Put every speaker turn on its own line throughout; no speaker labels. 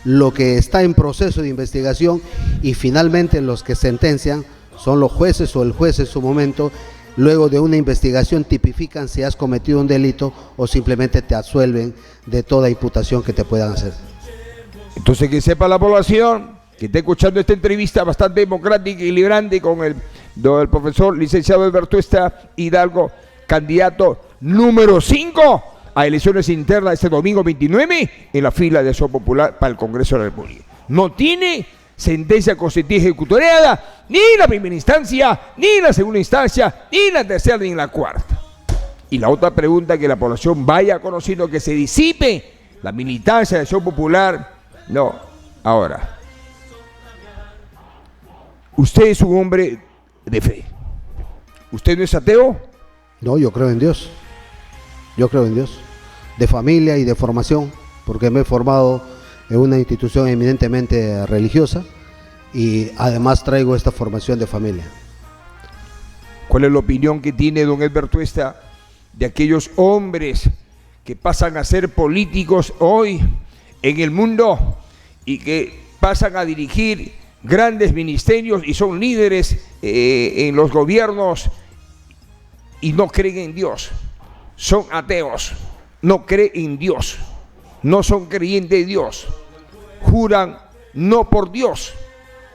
lo que está en proceso de investigación y finalmente los que sentencian son los jueces o el juez en su momento, luego de una investigación tipifican si has cometido un delito o simplemente te absuelven de toda imputación que te puedan hacer.
Entonces que sepa la población que está escuchando esta entrevista bastante democrática y librante con el profesor licenciado Alberto Hidalgo, candidato número 5 a elecciones internas este domingo 29 en la fila de Acción Popular para el Congreso de la República. No tiene sentencia constitutiva ejecutoriada ni la primera instancia, ni la segunda instancia, ni la tercera, ni la cuarta. Y la otra pregunta, que la población vaya conociendo, que se disipe la militancia de Acción Popular. No, ahora, usted es un hombre de fe. ¿Usted no es ateo?
No, yo creo en Dios. Yo creo en Dios, de familia y de formación, porque me he formado en una institución eminentemente religiosa y además traigo esta formación de familia.
¿Cuál es la opinión que tiene don Alberto de aquellos hombres que pasan a ser políticos hoy en el mundo y que pasan a dirigir grandes ministerios y son líderes en los gobiernos y no creen en Dios? Son ateos, no creen en Dios, no son creyentes de Dios, juran no por Dios,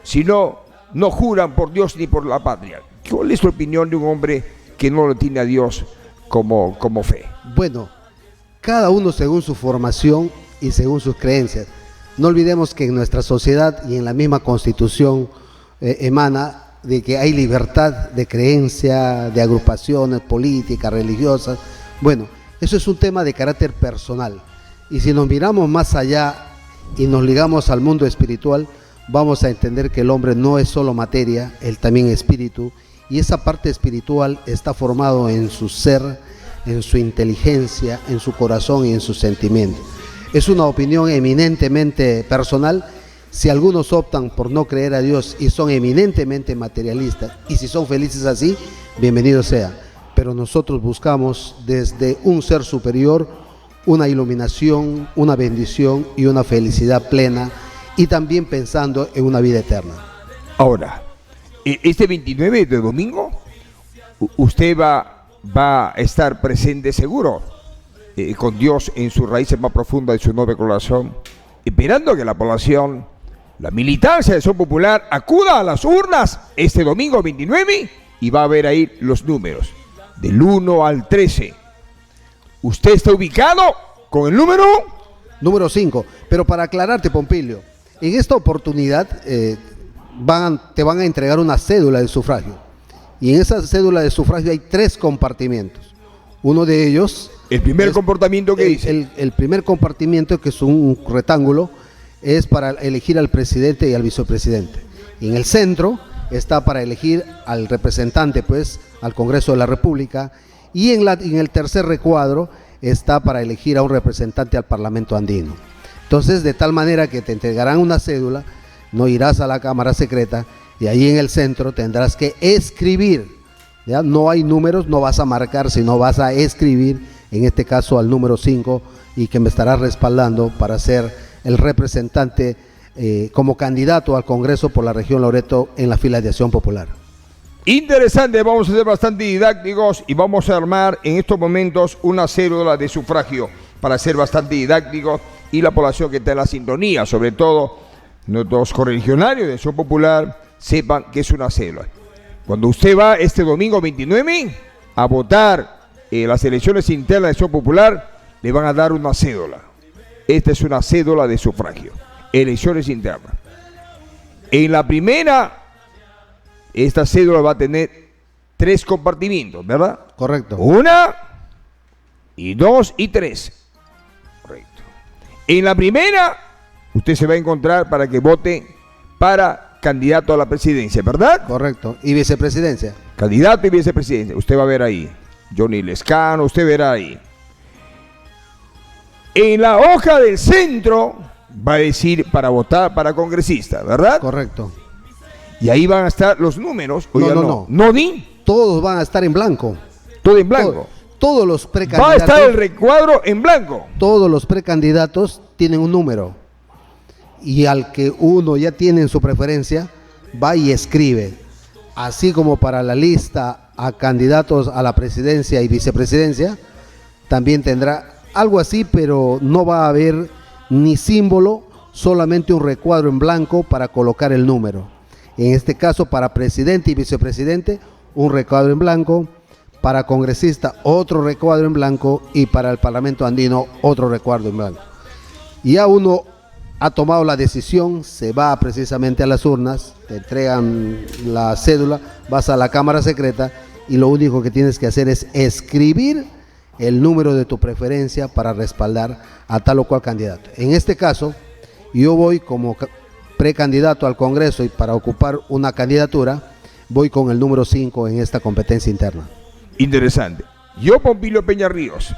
sino no juran por Dios ni por la patria. ¿Cuál es tu opinión de un hombre que no lo tiene a Dios como fe?
Bueno, cada uno según su formación y según sus creencias. No olvidemos que en nuestra sociedad y en la misma Constitución emana de que hay libertad de creencia, de agrupaciones políticas, religiosas. Bueno, eso es un tema de carácter personal, y si nos miramos más allá y nos ligamos al mundo espiritual, vamos a entender que el hombre no es solo materia, él también es espíritu, y esa parte espiritual está formado en su ser, en su inteligencia, en su corazón y en sus sentimientos. Es una opinión eminentemente personal. Si algunos optan por no creer a Dios y son eminentemente materialistas, y si son felices así, bienvenido sea. Pero nosotros buscamos desde un ser superior una iluminación, una bendición y una felicidad plena, y también pensando en una vida eterna.
Ahora, este 29 de domingo, usted va a estar presente seguro, con Dios en sus raíces más profundas de su noble corazón, esperando que la población, la militancia de Acción Popular, acuda a las urnas este domingo 29 y va a ver ahí los números. Del 1 al 13. Usted está ubicado con el número
5. Pero para aclararte, Pompilio, en esta oportunidad te van a entregar una cédula de sufragio. Y en esa cédula de sufragio hay 3 compartimientos. Uno de ellos...
El primer compartimiento que dice.
El primer compartimiento, que es un rectángulo, es para elegir al presidente y al vicepresidente. Y en el centro está para elegir al representante, pues, al Congreso de la República, y en el tercer recuadro está para elegir a un representante al Parlamento andino. Entonces, de tal manera que te entregarán una cédula, no irás a la cámara secreta, y ahí en el centro tendrás que escribir, ¿ya? No hay números, no vas a marcar, sino vas a escribir, en este caso al número 5, y que me estarás respaldando para ser el representante como candidato al Congreso por la región Loreto en la fila de Acción Popular.
Interesante, vamos a ser bastante didácticos y vamos a armar en estos momentos una cédula de sufragio para ser bastante didácticos y la población que está en la sintonía, sobre todo nuestros correligionarios de Acción Popular, sepan que es una cédula. Cuando usted va este domingo 29 a votar en las elecciones internas de Acción Popular, le van a dar una cédula. Esta es una cédula de sufragio, elecciones internas. En la primera, esta cédula va a tener 3 compartimientos, ¿verdad?
Correcto.
1, 2 y 3. Correcto. En la primera, usted se va a encontrar para que vote para candidato a la presidencia, ¿verdad?
Correcto. ¿Y vicepresidencia?
Candidato y vicepresidencia. Usted va a ver ahí. Johnny Lescano, usted verá ahí. En la hoja del centro va a decir para votar para congresista, ¿verdad?
Correcto.
Y ahí van a estar los números.
No.
¿No di?
Todos van a estar en blanco.
Todo en blanco.
Todos los precandidatos.
Va a estar el recuadro en blanco.
Todos los precandidatos tienen un número. y al que uno ya tiene en su preferencia, va y escribe. Así como para la lista a candidatos a la presidencia y vicepresidencia, también tendrá algo así, pero no va a haber ni símbolo, solamente un recuadro en blanco para colocar el número. En este caso, para presidente y vicepresidente, un recuadro en blanco; para congresista, otro recuadro en blanco; y para el Parlamento andino, otro recuadro en blanco. Y ya uno ha tomado la decisión, se va precisamente a las urnas, te entregan la cédula, vas a la cámara secreta y lo único que tienes que hacer es escribir el número de tu preferencia para respaldar a tal o cual candidato. En este caso, yo voy como precandidato al Congreso y para ocupar una candidatura, voy con el número 5 en esta competencia interna.
Interesante. Yo, Pompilio Peña Ríos,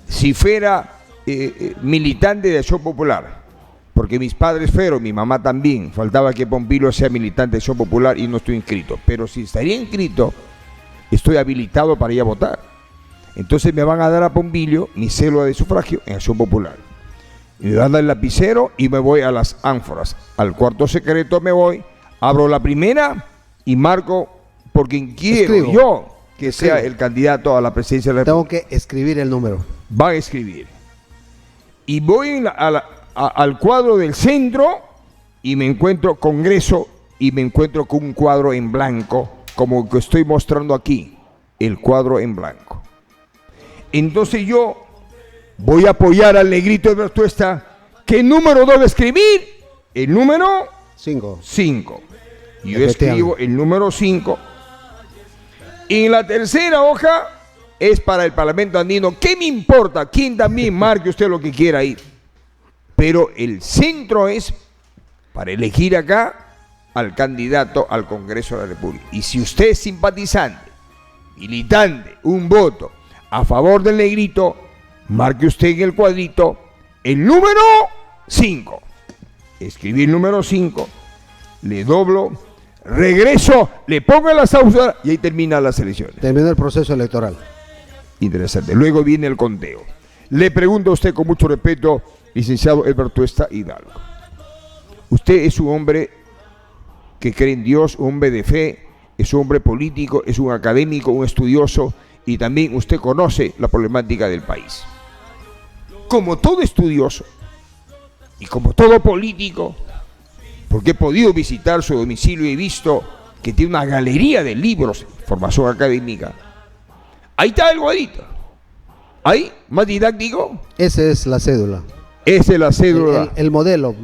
si fuera militante de Acción Popular, porque mis padres fueron, mi mamá también, faltaba que Pompilio sea militante de Acción Popular y no estoy inscrito, pero si estaría inscrito, estoy habilitado para ir a votar. Entonces me van a dar a Pompilio mi cédula de sufragio en Acción Popular. Y me van a dar el lapicero y me voy a las ánforas. Al cuarto secreto me voy, abro la primera y marco por quien quiero yo que sea el candidato a la presidencia de la República.
Tengo que escribir el número.
Va a escribir. Y voy al cuadro del centro y me encuentro Congreso y me encuentro con un cuadro en blanco, como el que estoy mostrando aquí, el cuadro en blanco. Entonces yo voy a apoyar al negrito de Bertuesta. ¿Qué número debo escribir? El número 5. Yo escribo el número 5. Y en la tercera hoja es para el Parlamento andino. ¿Qué me importa? ¿Quién también marque usted lo que quiera ir? Pero el centro es para elegir acá al candidato al Congreso de la República. Y si usted es simpatizante, militante, un voto a favor del negrito, marque usted en el cuadrito el número 5. Escribí el número 5, le doblo, regreso, le pongo en la sausa y ahí termina las elecciones.
Termina el proceso electoral.
Interesante. Luego viene el conteo. Le pregunto a usted con mucho respeto, licenciado Bertuesta Hidalgo. Usted es un hombre que cree en Dios, un hombre de fe, es un hombre político, es un académico, un estudioso, y también usted conoce la problemática del país. Como todo estudioso y como todo político, porque he podido visitar su domicilio y he visto que tiene una galería de libros, formación académica. Ahí está el cuadrito. Ahí, más didáctico.
Esa es la cédula.
Esa es la cédula.
El modelo,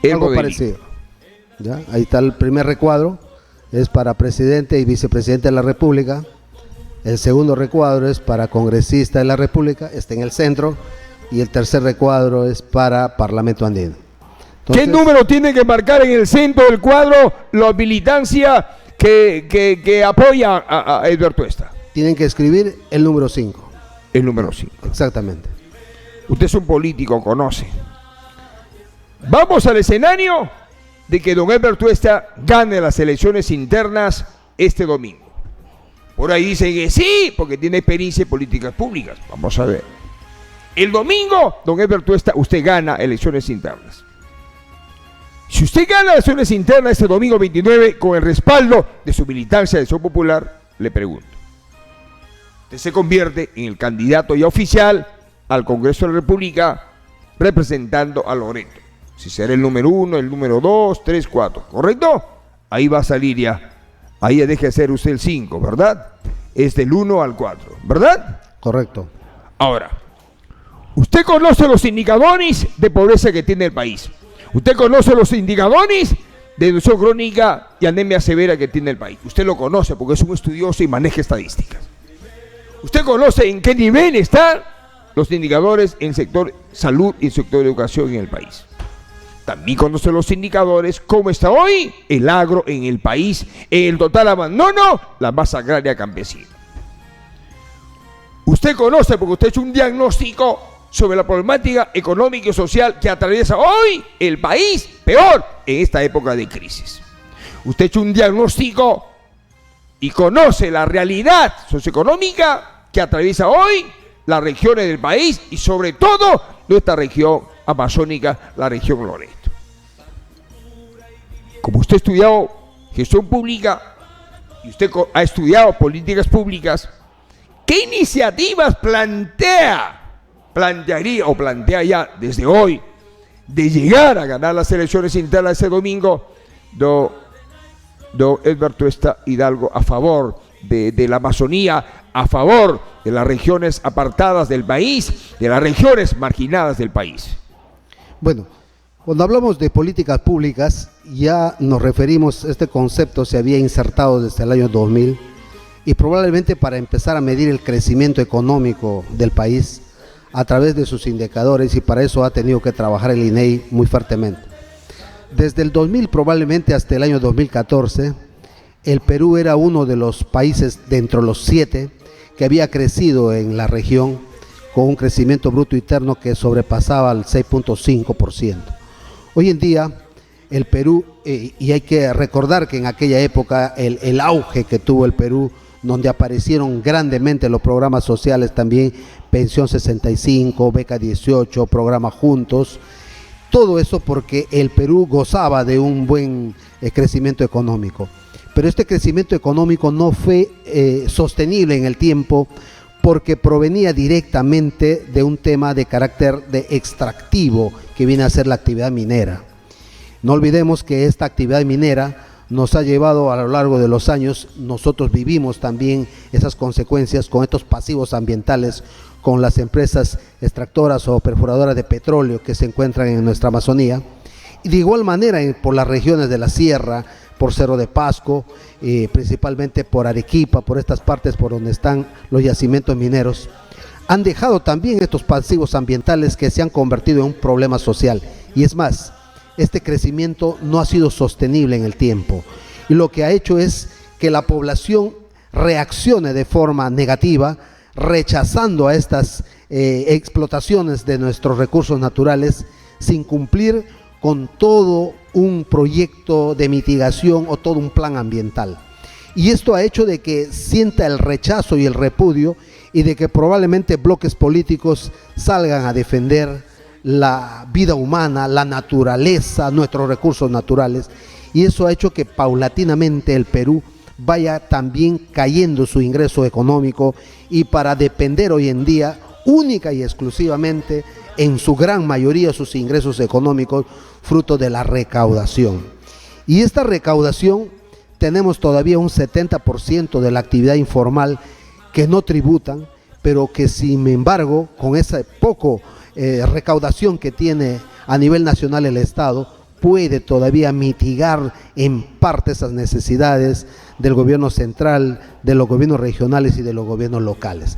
algo parecido. ¿Ya? Ahí está el primer recuadro, es para presidente y vicepresidente de la República. El segundo recuadro es para congresista de la República, está en el centro. Y el tercer recuadro es para Parlamento andino. Entonces,
¿qué número tiene que marcar en el centro del cuadro la militancia que apoya a Bertuesta?
Tienen que escribir el número 5.
El número 5.
Exactamente.
Usted es un político, conoce. Vamos al escenario de que don Bertuesta gane las elecciones internas este domingo. Por ahí dicen que sí, porque tiene experiencia en políticas públicas. Vamos a ver. El domingo, don Bertuesta, usted gana elecciones internas. Si usted gana elecciones internas este domingo 29 con el respaldo de su militancia de Acción Popular, le pregunto. Usted se convierte en el candidato ya oficial al Congreso de la República representando a Loreto. Si será el número 1, el número 2, 3, 4, ¿correcto? Ahí va a salir ya. Ahí ya deje de ser usted el 5, ¿verdad? Es del 1 al 4, ¿verdad?
Correcto.
Ahora, usted conoce los indicadores de pobreza que tiene el país. Usted conoce los indicadores de denuncia crónica y anemia severa que tiene el país. Usted lo conoce porque es un estudioso y maneja estadísticas. Usted conoce en qué nivel están los indicadores en el sector salud y el sector de educación en el país. También conoce los indicadores, cómo está hoy el agro en el país, en el total abandono, la masa agraria campesina. Usted conoce, porque usted ha hecho un diagnóstico sobre la problemática económica y social que atraviesa hoy el país, peor en esta época de crisis. Usted ha hecho un diagnóstico y conoce la realidad socioeconómica que atraviesa hoy las regiones del país y sobre todo nuestra región amazónica, la región Loreto. como usted ha estudiado gestión pública y usted ha estudiado políticas públicas, ¿qué iniciativas plantearía o plantea ya desde hoy de llegar a ganar las elecciones internas ese domingo, don Edward Tuesta Hidalgo, a favor de la Amazonía, a favor de las regiones apartadas del país, de las regiones marginadas del país?
Bueno, cuando hablamos de políticas públicas, ya nos referimos, este concepto se había insertado desde el año 2000 y probablemente para empezar a medir el crecimiento económico del país a través de sus indicadores, y para eso ha tenido que trabajar el INEI muy fuertemente. Desde el 2000 probablemente hasta el año 2014, el Perú era uno de los países dentro de los 7 que había crecido en la región con un crecimiento bruto interno que sobrepasaba el 6.5%. Hoy en día el Perú, y hay que recordar que en aquella época el auge que tuvo el Perú, donde aparecieron grandemente los programas sociales también, Pensión 65, Beca 18, Programa Juntos, todo eso porque el Perú gozaba de un buen crecimiento económico. Pero este crecimiento económico no fue sostenible en el tiempo porque provenía directamente de un tema de carácter extractivo que viene a ser la actividad minera. No olvidemos que esta actividad minera nos ha llevado a lo largo de los años, nosotros vivimos también esas consecuencias con estos pasivos ambientales, con las empresas extractoras o perforadoras de petróleo que se encuentran en nuestra Amazonía, y de igual manera por las regiones de la sierra, por Cerro de Pasco, principalmente por Arequipa, por estas partes por donde están los yacimientos mineros, han dejado también estos pasivos ambientales que se han convertido en un problema social. Y es más, este crecimiento no ha sido sostenible en el tiempo, y lo que ha hecho es que la población reaccione de forma negativa, rechazando a estas explotaciones de nuestros recursos naturales sin cumplir con todo un proyecto de mitigación o todo un plan ambiental. Y esto ha hecho de que sienta el rechazo y el repudio, y de que probablemente bloques políticos salgan a defender la vida humana, la naturaleza, nuestros recursos naturales, y eso ha hecho que paulatinamente el Perú vaya también cayendo su ingreso económico, y para depender hoy en día única y exclusivamente en su gran mayoría sus ingresos económicos fruto de la recaudación. Y esta recaudación, tenemos todavía un 70% de la actividad informal que no tributan, pero que sin embargo con esa poco recaudación que tiene a nivel nacional el Estado, puede todavía mitigar en parte esas necesidades del gobierno central, de los gobiernos regionales y de los gobiernos locales.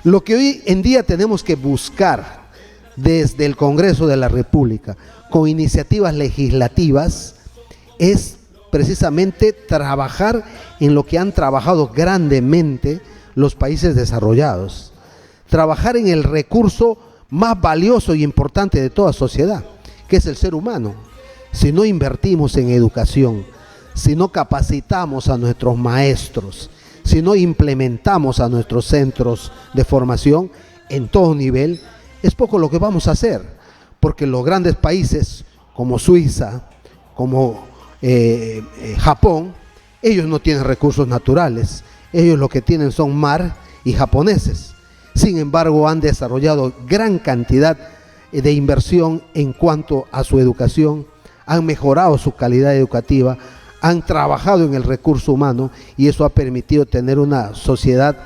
Lo que hoy en día tenemos que buscar desde el Congreso de la República, con iniciativas legislativas, es precisamente trabajar en lo que han trabajado grandemente los países desarrollados, trabajar en el recurso más valioso y importante de toda sociedad, que es el ser humano. Si no invertimos en educación, si no capacitamos a nuestros maestros, si no implementamos a nuestros centros de formación en todo nivel, es poco lo que vamos a hacer, porque los grandes países como Suiza, como Japón, ellos no tienen recursos naturales, ellos lo que tienen son mar y japoneses. Sin embargo, han desarrollado gran cantidad de inversión en cuanto a su educación, han mejorado su calidad educativa, han trabajado en el recurso humano, y eso ha permitido tener una sociedad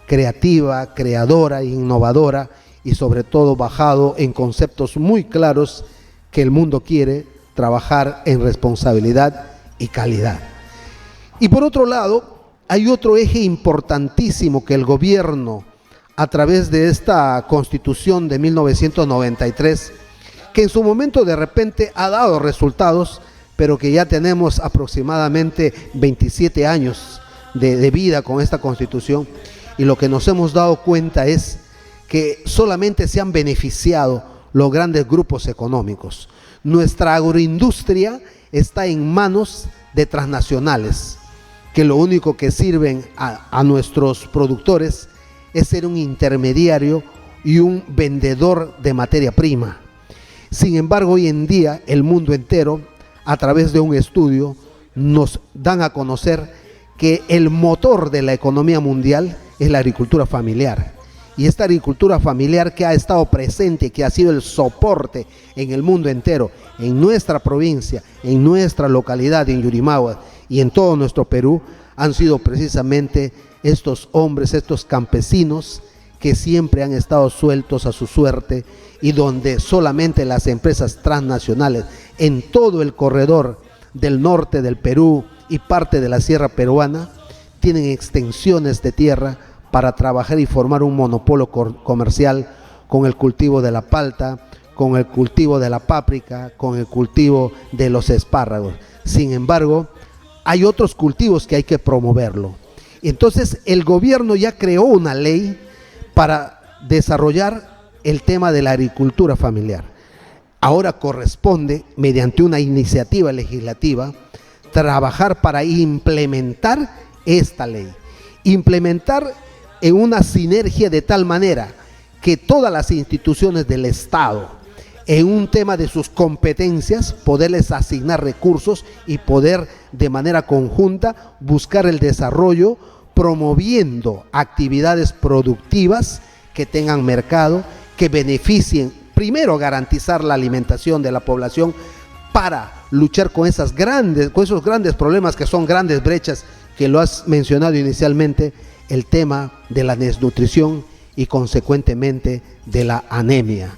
creativa, creadora, innovadora, y sobre todo basado en conceptos muy claros que el mundo quiere: trabajar en responsabilidad y calidad. Y por otro lado, hay otro eje importantísimo que el gobierno, a través de esta Constitución de 1993, que en su momento de repente ha dado resultados, pero que ya tenemos aproximadamente 27 años de vida con esta Constitución, y lo que nos hemos dado cuenta es que solamente se han beneficiado los grandes grupos económicos. Nuestra agroindustria está en manos de transnacionales, que lo único que sirven a nuestros productores es ser un intermediario y un vendedor de materia prima. Sin embargo, hoy en día el mundo entero a través de un estudio, nos dan a conocer que el motor de la economía mundial es la agricultura familiar. Y esta agricultura familiar que ha estado presente, que ha sido el soporte en el mundo entero, en nuestra provincia, en nuestra localidad, en Yurimaguas y en todo nuestro Perú, han sido precisamente estos hombres, estos campesinos que siempre han estado sueltos a su suerte y donde solamente las empresas transnacionales en todo el corredor del norte del Perú y parte de la sierra peruana tienen extensiones de tierra para trabajar y formar un monopolio comercial con el cultivo de la palta, con el cultivo de la páprica, con el cultivo de los espárragos. Sin embargo, hay otros cultivos que hay que promoverlo. Entonces, el gobierno ya creó una ley para desarrollar el tema de la agricultura familiar. Ahora corresponde, mediante una iniciativa legislativa, trabajar para implementar esta ley. Implementar en una sinergia de tal manera que todas las instituciones del Estado, en un tema de sus competencias, poderles asignar recursos y poder de manera conjunta buscar el desarrollo, promoviendo actividades productivas que tengan mercado, que beneficien, primero garantizar la alimentación de la población para luchar con esos grandes problemas que son grandes brechas que lo has mencionado inicialmente, el tema de la desnutrición y consecuentemente de la anemia.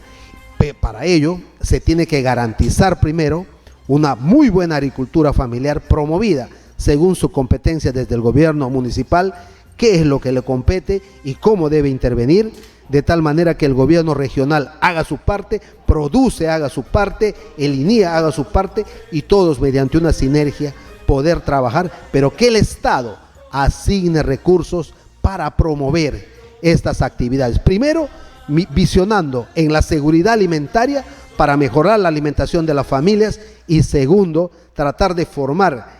Para ello se tiene que garantizar primero una muy buena agricultura familiar promovida según su competencia desde el gobierno municipal, qué es lo que le compete y cómo debe intervenir, de tal manera que el gobierno regional haga su parte, produce, haga su parte, el INIA haga su parte y todos mediante una sinergia poder trabajar, pero que el Estado asigne recursos para promover estas actividades. Primero, visionando en la seguridad alimentaria para mejorar la alimentación de las familias y segundo, tratar de formar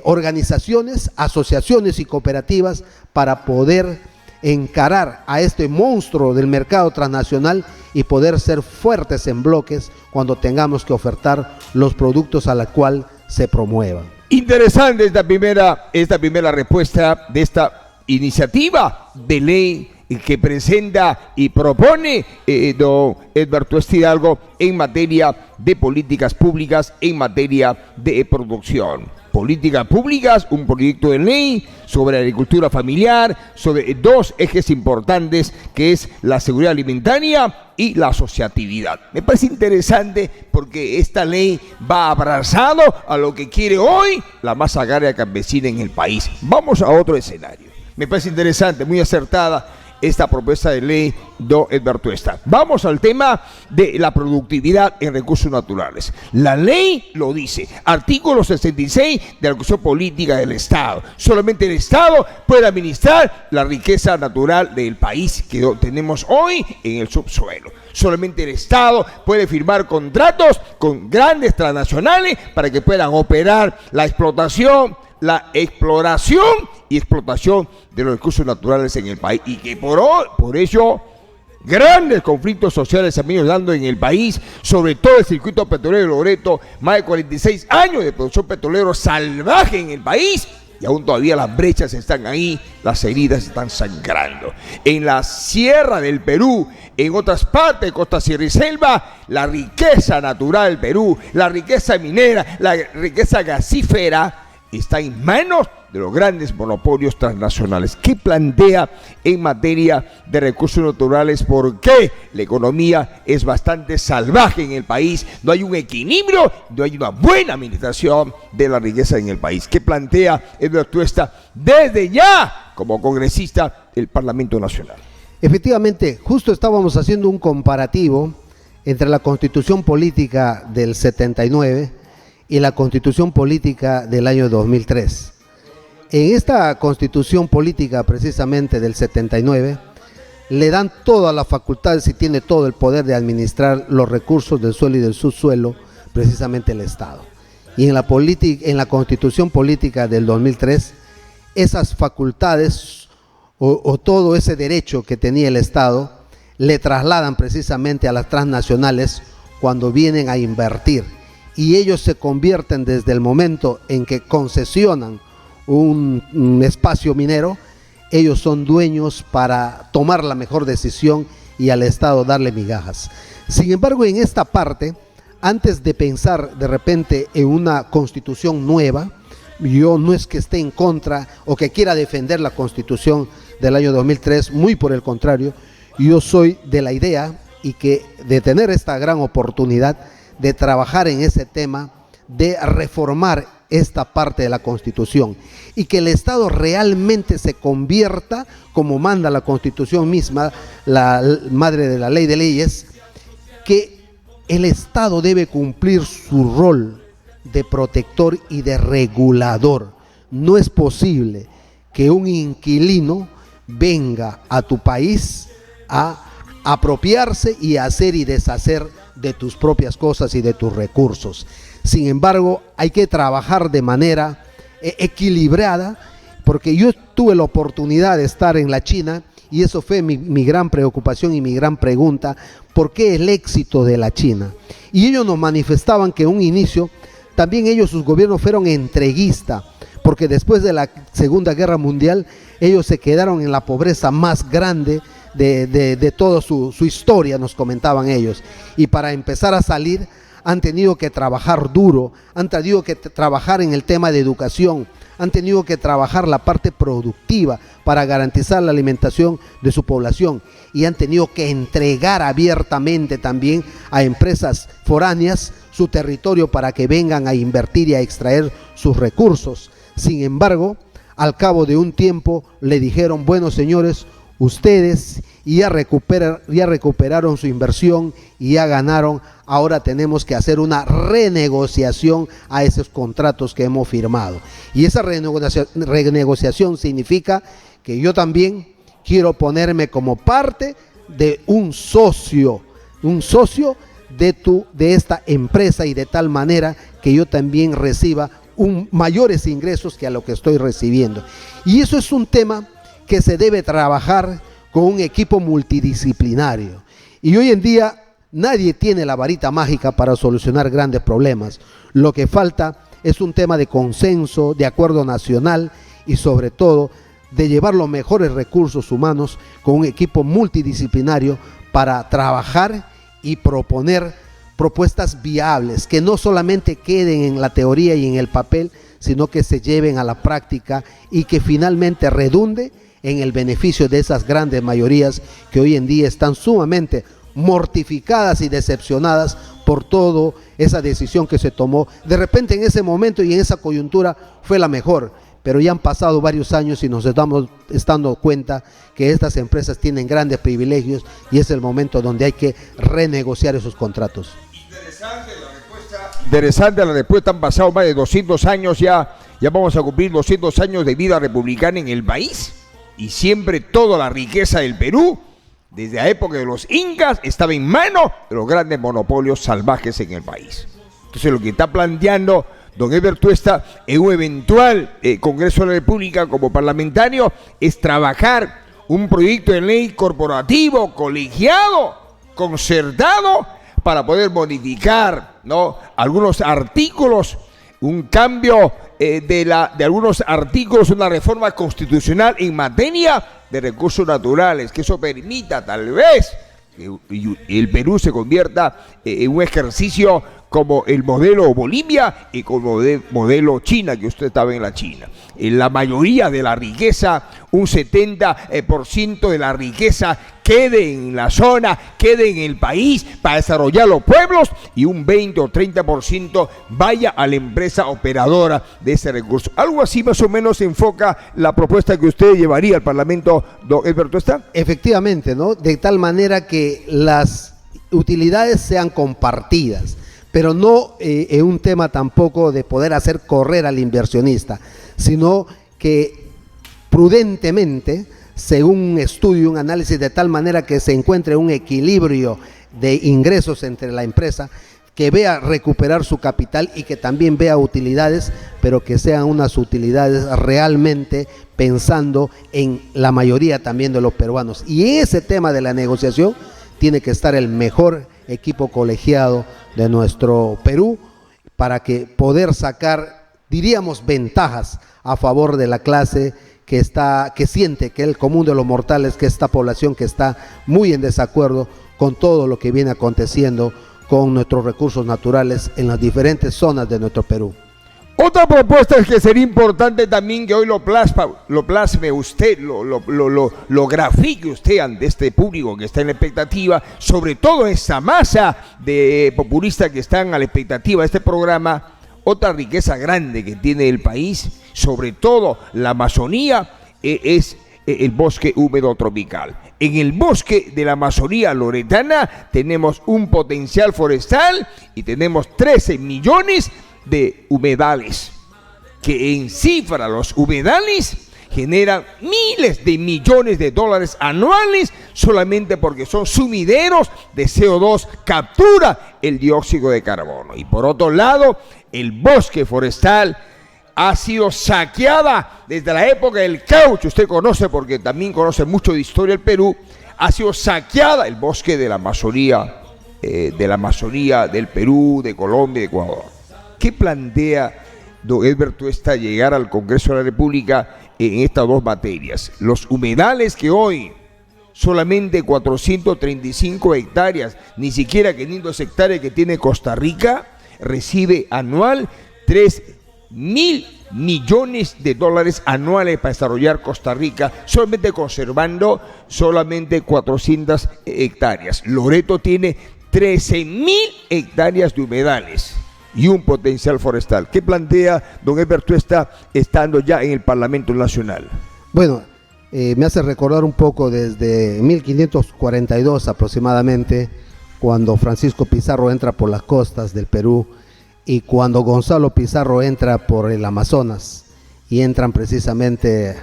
organizaciones, asociaciones y cooperativas para poder encarar a este monstruo del mercado transnacional y poder ser fuertes en bloques cuando tengamos que ofertar los productos a la cual se promuevan.
Interesante esta primera respuesta de esta iniciativa de ley que presenta y propone don Edberto Hidalgo en materia de políticas públicas, en materia de producción. Políticas públicas, un proyecto de ley sobre agricultura familiar, sobre dos ejes importantes que es la seguridad alimentaria y la asociatividad. Me parece interesante porque esta ley va abrazado a lo que quiere hoy la masa agraria campesina en el país. Vamos a otro escenario. Me parece interesante, muy acertada esta propuesta de ley de Edberto Hidalgo. Vamos al tema de la productividad en recursos naturales. La ley lo dice, artículo 66 de la Constitución Política del Estado. Solamente el Estado puede administrar la riqueza natural del país que tenemos hoy en el subsuelo. Solamente el Estado puede firmar contratos con grandes transnacionales para que puedan operar la explotación, la exploración y explotación de los recursos naturales en el país y que por ello grandes conflictos sociales se han venido dando en el país, sobre todo el circuito petrolero de Loreto, más de 46 años de producción petrolera salvaje en el país y aún todavía las brechas están ahí, las heridas están sangrando. En la sierra del Perú, en otras partes de costa, sierra y selva, la riqueza natural del Perú, la riqueza minera, la riqueza gasífera está en manos de los grandes monopolios transnacionales. ¿Qué plantea en materia de recursos naturales? ¿Por qué la economía es bastante salvaje en el país? No hay un equilibrio, no hay una buena administración de la riqueza en el país. ¿Qué plantea Edberto Hidalgo desde ya como congresista del Parlamento Nacional?
Efectivamente, justo estábamos haciendo un comparativo entre la Constitución Política del 79 y la Constitución Política del año 2003. En esta Constitución Política precisamente del 79 le dan todas las facultades y tiene todo el poder de administrar los recursos del suelo y del subsuelo precisamente el Estado. Y en la Constitución Política del 2003 esas facultades o todo ese derecho que tenía el Estado le trasladan precisamente a las transnacionales cuando vienen a invertir y ellos se convierten desde el momento en que concesionan un espacio minero, ellos son dueños para tomar la mejor decisión y al Estado darle migajas. Sin embargo, en esta parte, antes de pensar de repente en una constitución nueva, yo no es que esté en contra o que quiera defender la constitución del año 2003, muy por el contrario, yo soy de la idea y que de tener esta gran oportunidad de trabajar en ese tema, de reformar esta parte de la Constitución y que el Estado realmente se convierta, como manda la Constitución misma, la madre de la ley de leyes, que el Estado debe cumplir su rol de protector y de regulador. No es posible que un inquilino venga a tu país a apropiarse y hacer y deshacer de tus propias cosas y de tus recursos. Sin embargo, hay que trabajar de manera equilibrada, porque yo tuve la oportunidad de estar en la China y eso fue mi gran preocupación y mi gran pregunta: ¿por qué el éxito de la China? Y ellos nos manifestaban que en un inicio también ellos, sus gobiernos fueron entreguistas, porque después de la Segunda Guerra Mundial ellos se quedaron en la pobreza más grande de toda su historia, nos comentaban ellos, y para empezar a salir han tenido que trabajar duro, han tenido que trabajar en el tema de educación, han tenido que trabajar la parte productiva para garantizar la alimentación de su población, y han tenido que entregar abiertamente también a empresas foráneas su territorio para que vengan a invertir y a extraer sus recursos. Sin embargo, al cabo de un tiempo le dijeron: bueno, señores, ustedes ya recuperaron su inversión y ya ganaron, ahora tenemos que hacer una renegociación a esos contratos que hemos firmado. Y esa renegociación significa que yo también quiero ponerme como parte de un socio de esta empresa, y de tal manera que yo también reciba mayores ingresos que a lo que estoy recibiendo. Y eso es un tema que se debe trabajar con un equipo multidisciplinario. Y hoy en día nadie tiene la varita mágica para solucionar grandes problemas. Lo que falta es un tema de consenso, de acuerdo nacional y sobre todo de llevar los mejores recursos humanos con un equipo multidisciplinario para trabajar y proponer propuestas viables, que no solamente queden en la teoría y en el papel, sino que se lleven a la práctica y que finalmente redunde en el beneficio de esas grandes mayorías que hoy en día están sumamente mortificadas y decepcionadas por toda esa decisión que se tomó. De repente en ese momento y en esa coyuntura fue la mejor, pero ya han pasado varios años y nos estamos dando cuenta que estas empresas tienen grandes privilegios y es el momento donde hay que renegociar esos contratos.
Interesante la respuesta. Han pasado más de 200 años ya vamos a cumplir 200 años de vida republicana en el país, y siempre toda la riqueza del Perú, desde la época de los incas, estaba en manos de los grandes monopolios salvajes en el país. Entonces lo que está planteando don Edward Tuesta en un eventual Congreso de la República como parlamentario es trabajar un proyecto de ley corporativo, colegiado, concertado, para poder modificar, ¿no?, algunos artículos, un cambio de algunos artículos, una reforma constitucional en materia de recursos naturales, que eso permita tal vez que el Perú se convierta en un ejercicio como el modelo Bolivia y como el modelo China, que usted estaba en la China. En la mayoría de la riqueza, un 70% de la riqueza quede en la zona, quede en el país para desarrollar los pueblos, y un 20 o 30% vaya a la empresa operadora de ese recurso. Algo así más o menos se enfoca la propuesta que usted llevaría al Parlamento, don Edward Tuesta.
Efectivamente, ¿no? De tal manera que las utilidades sean compartidas, pero no en un tema tampoco de poder hacer correr al inversionista, sino que prudentemente, según un estudio, un análisis, de tal manera que se encuentre un equilibrio de ingresos entre la empresa, que vea recuperar su capital y que también vea utilidades, pero que sean unas utilidades realmente pensando en la mayoría también de los peruanos. Y en ese tema de la negociación tiene que estar el mejor equipo colegiado de nuestro Perú, para que poder sacar, diríamos, ventajas a favor de la clase que siente que el común de los mortales, que esta población que está muy en desacuerdo con todo lo que viene aconteciendo con nuestros recursos naturales en las diferentes zonas de nuestro Perú.
Otra propuesta es que sería importante también que hoy lo plasme usted, lo grafique usted ante este público que está en la expectativa, sobre todo esa masa de populistas que están a la expectativa de este programa. Otra riqueza grande que tiene el país, sobre todo la Amazonía, es el bosque húmedo tropical. En el bosque de la Amazonía loretana tenemos un potencial forestal y tenemos 13 millones de humedales, que en cifra los humedales generan miles de millones de dólares anuales solamente porque son sumideros de CO2, captura el dióxido de carbono. Y por otro lado, el bosque forestal ha sido saqueada desde la época del caucho. Usted conoce, porque también conoce mucho de historia del Perú, ha sido saqueada el bosque de la Amazonía del Perú, de Colombia y de Ecuador. ¿Qué plantea don Edward Tuesta llegar al Congreso de la República en estas dos materias? Los humedales, que hoy solamente 435 hectáreas, ni siquiera 500 hectáreas que tiene Costa Rica, recibe anual 3.000 millones de dólares anuales para desarrollar Costa Rica, solamente conservando solamente 400 hectáreas. Loreto tiene 13.000 hectáreas de humedales y un potencial forestal. ¿Qué plantea don Edward Tuesta estando ya en el Parlamento Nacional?
Bueno, me hace recordar un poco desde 1542 aproximadamente, cuando Francisco Pizarro entra por las costas del Perú y cuando Gonzalo Pizarro entra por el Amazonas y entran precisamente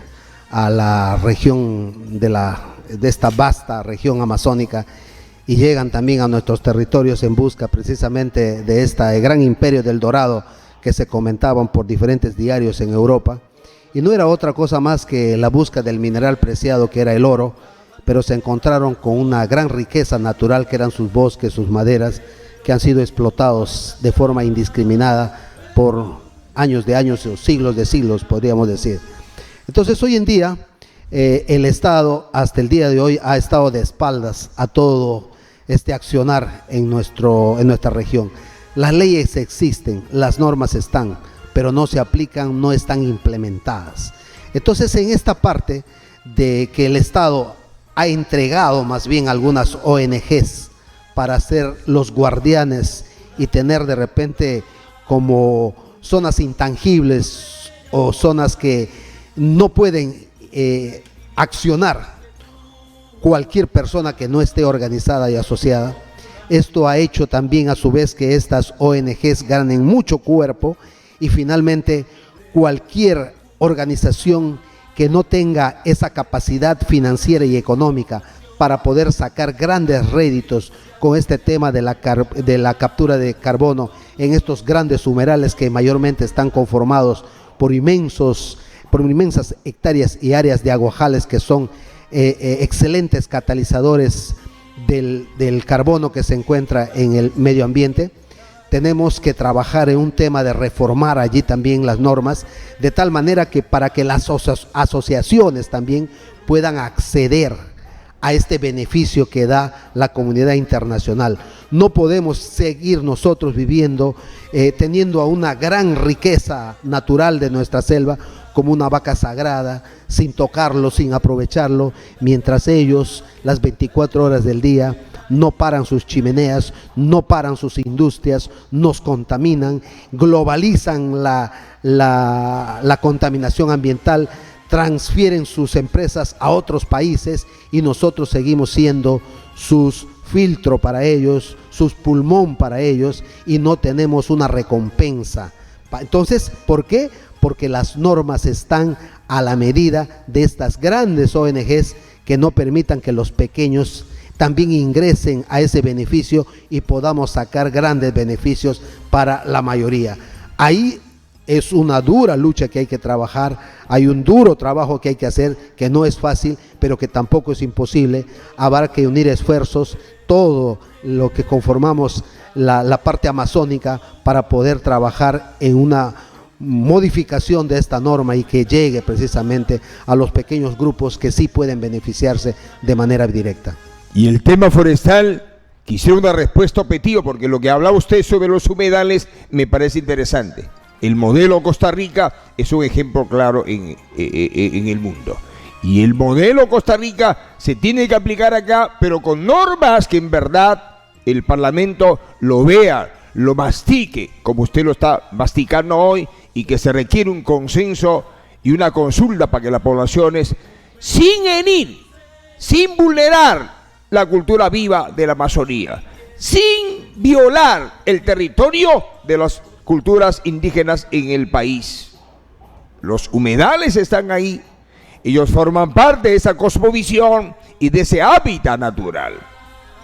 a la región de esta vasta región amazónica, y llegan también a nuestros territorios en busca precisamente de este gran imperio del Dorado que se comentaban por diferentes diarios en Europa, y no era otra cosa más que la búsqueda del mineral preciado que era el oro, pero se encontraron con una gran riqueza natural que eran sus bosques, sus maderas, que han sido explotados de forma indiscriminada por años de años o siglos de siglos, podríamos decir. Entonces hoy en día el Estado hasta el día de hoy ha estado de espaldas a todo este accionar en nuestra región. Las leyes existen, las normas están, pero no se aplican, no están implementadas. Entonces, en esta parte de que el Estado ha entregado más bien algunas ONGs para ser los guardianes y tener de repente como zonas intangibles o zonas que no pueden accionar cualquier persona que no esté organizada y asociada. Esto ha hecho también a su vez que estas ONGs ganen mucho cuerpo y finalmente cualquier organización que no tenga esa capacidad financiera y económica para poder sacar grandes réditos con este tema de la captura de carbono en estos grandes humedales que mayormente están conformados por inmensas hectáreas y áreas de aguajales que son excelentes catalizadores del carbono que se encuentra en el medio ambiente. Tenemos que trabajar en un tema de reformar allí también las normas, de tal manera que para que las asociaciones también puedan acceder a este beneficio que da la comunidad internacional. No podemos seguir nosotros viviendo, teniendo a una gran riqueza natural de nuestra selva como una vaca sagrada, sin tocarlo, sin aprovecharlo, mientras ellos las 24 horas del día no paran sus chimeneas, no paran sus industrias, nos contaminan, globalizan la contaminación ambiental, transfieren sus empresas a otros países y nosotros seguimos siendo sus filtro para ellos, sus pulmón para ellos y no tenemos una recompensa. Entonces, ¿por qué? Porque las normas están a la medida de estas grandes ONGs que no permitan que los pequeños también ingresen a ese beneficio y podamos sacar grandes beneficios para la mayoría. Ahí es una dura lucha que hay que trabajar, hay un duro trabajo que hay que hacer, que no es fácil, pero que tampoco es imposible. Habrá que unir esfuerzos, todo lo que conformamos la parte amazónica para poder trabajar en una modificación de esta norma y que llegue precisamente a los pequeños grupos que sí pueden beneficiarse de manera directa.
Y el tema forestal, quisiera una respuesta objetiva, porque lo que hablaba usted sobre los humedales me parece interesante. El modelo Costa Rica es un ejemplo claro en el mundo. Y el modelo Costa Rica se tiene que aplicar acá, pero con normas que en verdad el Parlamento lo vea, lo mastique, como usted lo está masticando hoy, y que se requiere un consenso y una consulta para que las poblaciones, sin herir, sin vulnerar la cultura viva de la Amazonía, sin violar el territorio de las culturas indígenas en el país. Los humedales están ahí, ellos forman parte de esa cosmovisión y de ese hábitat natural.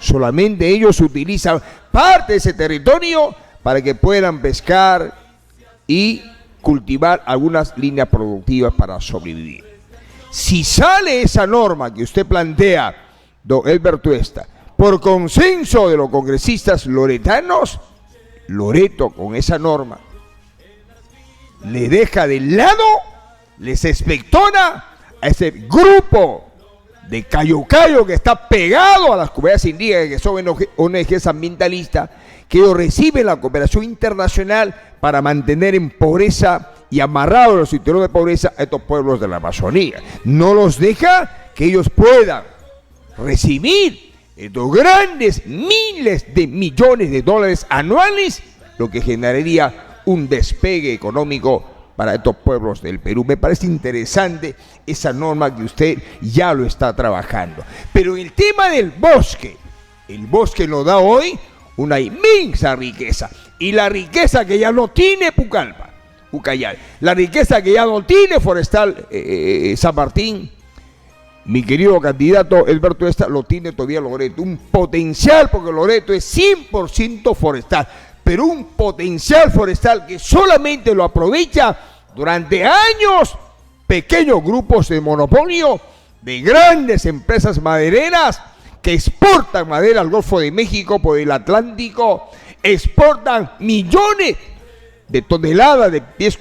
Solamente ellos utilizan parte de ese territorio para que puedan pescar y cultivar algunas líneas productivas para sobrevivir. Si sale esa norma que usted plantea, don Elber Tuesta, por consenso de los congresistas loretanos, Loreto con esa norma le deja de lado, les expectora a ese grupo de Cayo que está pegado a las comunidades indígenas, que son ONGs ambientalistas, que ellos reciben la cooperación internacional para mantener en pobreza y amarrados a los cinturones de pobreza a estos pueblos de la Amazonía. No los deja que ellos puedan recibir estos grandes miles de millones de dólares anuales, lo que generaría un despegue económico para estos pueblos del Perú. Me parece interesante esa norma que usted ya lo está trabajando. Pero el tema del bosque, el bosque nos da hoy una inmensa riqueza, y la riqueza que ya no tiene Pucallpa, Ucayali, la riqueza que ya no tiene Forestal San Martín, mi querido candidato Elber Tuesta, lo tiene todavía Loreto, un potencial, porque Loreto es 100% forestal, pero un potencial forestal que solamente lo aprovecha durante años pequeños grupos de monopolio de grandes empresas madereras que exportan madera al Golfo de México por el Atlántico, exportan millones de toneladas de pies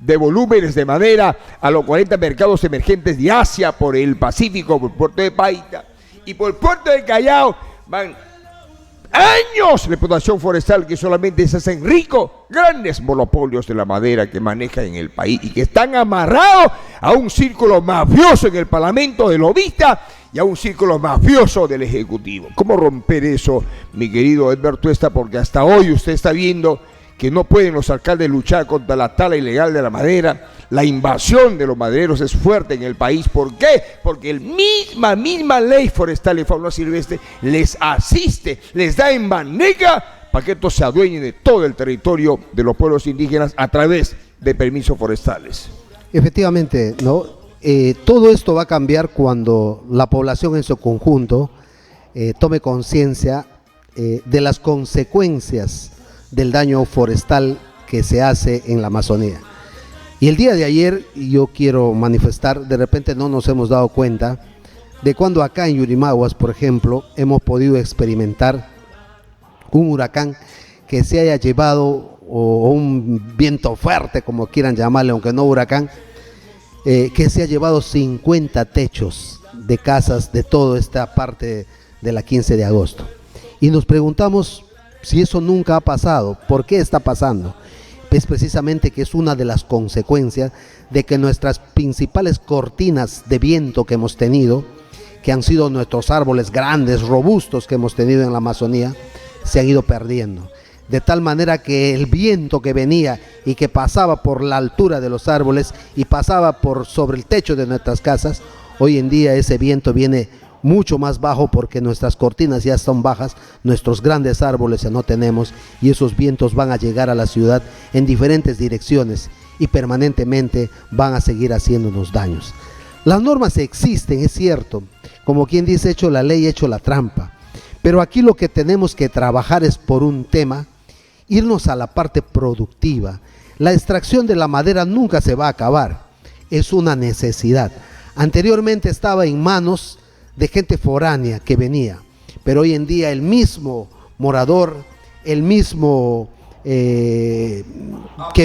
de volúmenes de madera a los 40 mercados emergentes de Asia por el Pacífico, por el puerto de Paita y por el puerto de Callao. Van años de explotación forestal que solamente se hacen ricos grandes monopolios de la madera que manejan en el país y que están amarrados a un círculo mafioso en el Parlamento de lobistas y a un círculo mafioso del Ejecutivo. ¿Cómo romper eso, mi querido Elber Tuesta? Porque hasta hoy usted está viendo que no pueden los alcaldes luchar contra la tala ilegal de la madera. La invasión de los madereros es fuerte en el país. ¿Por qué? Porque la misma ley forestal y fauna silvestre les asiste, les da en bandeja para que estos se adueñen de todo el territorio de los pueblos indígenas a través de permisos forestales.
Efectivamente, ¿no? Todo esto va a cambiar cuando la población en su conjunto tome conciencia de las consecuencias del daño forestal que se hace en la Amazonía. Y el día de ayer yo quiero manifestar, de repente no nos hemos dado cuenta de cuando acá en Yurimaguas, por ejemplo, hemos podido experimentar un huracán que se haya llevado, o un viento fuerte, como quieran llamarle, aunque no huracán, que se ha llevado 50 techos de casas de toda esta parte de la 15 de agosto. Y nos preguntamos si eso nunca ha pasado, ¿por qué está pasando? Es precisamente que es una de las consecuencias de que nuestras principales cortinas de viento que hemos tenido, que han sido nuestros árboles grandes, robustos que hemos tenido en la Amazonía, se han ido perdiendo. De tal manera que el viento que venía y que pasaba por la altura de los árboles y pasaba por sobre el techo de nuestras casas, hoy en día ese viento viene mucho más bajo porque nuestras cortinas ya son bajas, nuestros grandes árboles ya no tenemos y esos vientos van a llegar a la ciudad en diferentes direcciones y permanentemente van a seguir haciéndonos daños. Las normas existen, es cierto, como quien dice, hecho la ley, hecho la trampa, pero aquí lo que tenemos que trabajar es por un tema, irnos a la parte productiva. La extracción de la madera nunca se va a acabar, es una necesidad. Anteriormente estaba en manos de gente foránea que venía, pero hoy en día el mismo morador, el mismo que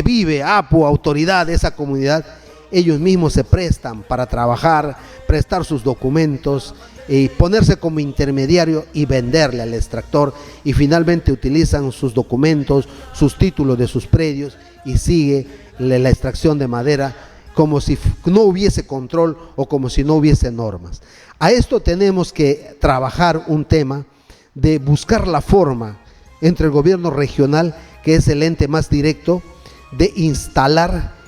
vive, APU, autoridad de esa comunidad, ellos mismos se prestan para trabajar, prestar sus documentos y ponerse como intermediario y venderle al extractor, y finalmente utilizan sus documentos, sus títulos de sus predios y sigue la extracción de madera como si no hubiese control o como si no hubiese normas. A esto tenemos que trabajar un tema de buscar la forma entre el gobierno regional, que es el ente más directo, de instalar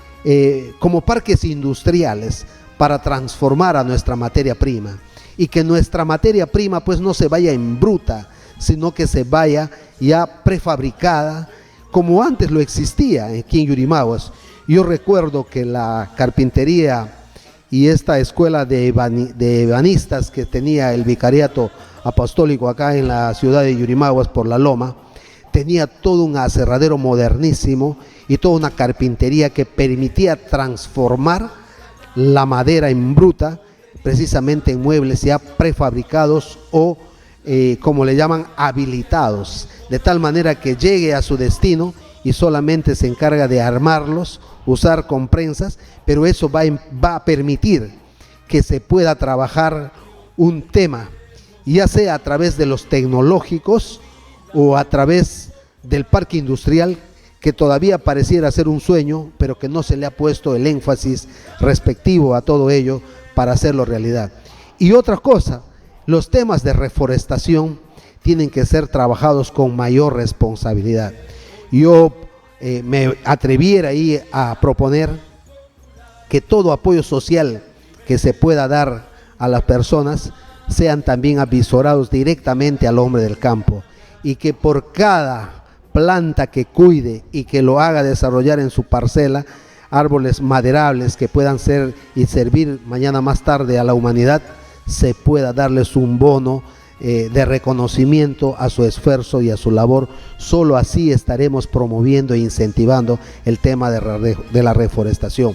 como parques industriales para transformar a nuestra materia prima, y que nuestra materia prima pues no se vaya en bruta, sino que se vaya ya prefabricada, como antes lo existía aquí en Yurimaguas. Yo recuerdo que la carpintería y esta escuela de ebanistas que tenía el vicariato apostólico acá en la ciudad de Yurimaguas por la Loma, tenía todo un aserradero modernísimo y toda una carpintería que permitía transformar la madera en bruta, precisamente en muebles ya prefabricados o como le llaman, habilitados, de tal manera que llegue a su destino y solamente se encarga de armarlos, usar comprensas, pero eso va a permitir que se pueda trabajar un tema, ya sea a través de los tecnológicos o a través del parque industrial, que todavía pareciera ser un sueño, pero que no se le ha puesto el énfasis respectivo a todo ello para hacerlo realidad. Y otra cosa, los temas de reforestación tienen que ser trabajados con mayor responsabilidad. Yo me atreviera ahí a proponer que todo apoyo social que se pueda dar a las personas sean también avisorados directamente al hombre del campo, y que por cada planta que cuide y que lo haga desarrollar en su parcela árboles maderables que puedan ser y servir mañana más tarde a la humanidad, se pueda darles un bono de reconocimiento a su esfuerzo y a su labor. Solo así estaremos promoviendo e incentivando el tema de la reforestación.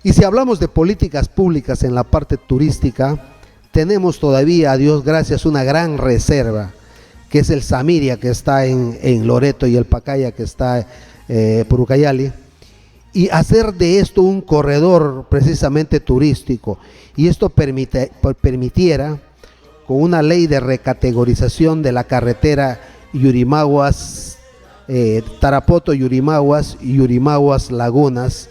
Y si hablamos de políticas públicas en la parte turística, tenemos todavía, a Dios gracias, una gran reserva, que es el Samiria, que está en Loreto, y el Pacaya, que está Purucayali, y hacer de esto un corredor precisamente turístico, y esto permitiera, con una ley de recategorización de la carretera Yurimaguas, Tarapoto Yurimaguas, Yurimaguas Lagunas,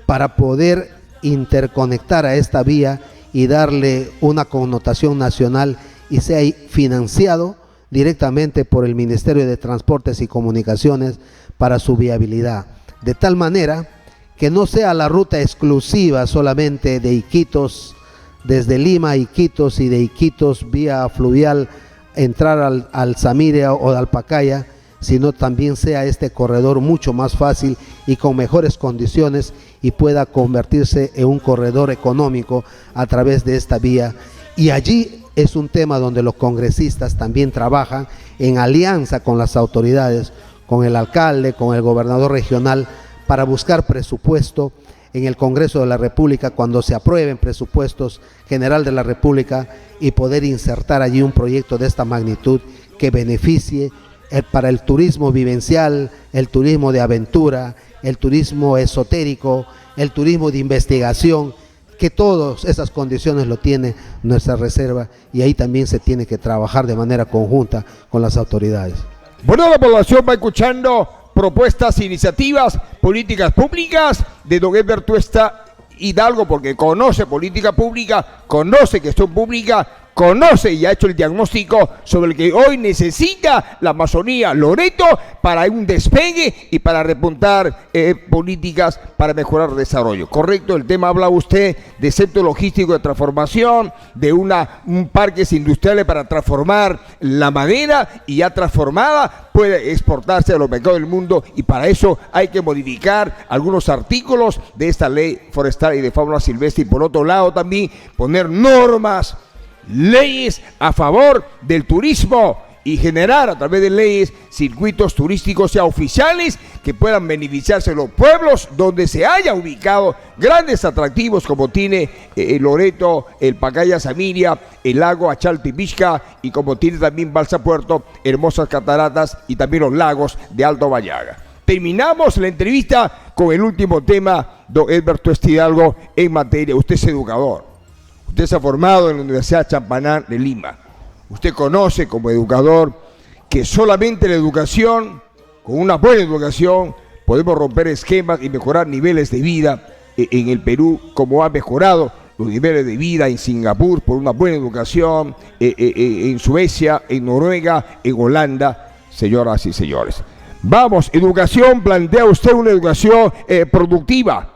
para poder interconectar a esta vía y darle una connotación nacional, y sea financiado directamente por el Ministerio de Transportes y Comunicaciones para su viabilidad, de tal manera que no sea la ruta exclusiva solamente de Iquitos, desde Lima a Iquitos, y de Iquitos vía fluvial entrar al Samiria o al Pacaya, sino también sea este corredor mucho más fácil y con mejores condiciones, y pueda convertirse en un corredor económico a través de esta vía. Y allí es un tema donde los congresistas también trabajan en alianza con las autoridades, con el alcalde, con el gobernador regional, para buscar presupuesto en el Congreso de la República, cuando se aprueben presupuestos general de la República, y poder insertar allí un proyecto de esta magnitud que beneficie para el turismo vivencial, el turismo de aventura, el turismo esotérico, el turismo de investigación, que todas esas condiciones lo tiene nuestra reserva, y ahí también se tiene que trabajar de manera conjunta con las autoridades.
Bueno, la población va escuchando propuestas, iniciativas, políticas públicas de don Edber Tuesta Hidalgo, porque conoce política pública, conoce gestión pública, conoce y ha hecho el diagnóstico sobre el que hoy necesita la Amazonía Loreto para un despegue y para repuntar políticas para mejorar el desarrollo. Correcto, el tema habla usted de centro logístico de transformación, de un parques industriales para transformar la madera, y ya transformada puede exportarse a los mercados del mundo, y para eso hay que modificar algunos artículos de esta ley forestal y de fauna silvestre, y por otro lado también poner normas, leyes a favor del turismo y generar a través de leyes circuitos turísticos ya oficiales que puedan beneficiarse los pueblos donde se haya ubicado grandes atractivos como tiene Loreto, el Pacaya Samiria, el lago Achaltipixca y como tiene también Balsa Puerto, hermosas cataratas y también los lagos de Alto Bayaga. Terminamos la entrevista con el último tema, don Edberto Tuesta Hidalgo, en materia. Usted es educador, usted se ha formado en la Universidad Champaná de Lima. Usted conoce como educador que solamente la educación, con una buena educación, podemos romper esquemas y mejorar niveles de vida en el Perú, como ha mejorado los niveles de vida en Singapur por una buena educación, en Suecia, en Noruega, en Holanda, señoras y señores. Vamos, educación, plantea usted una educación productiva,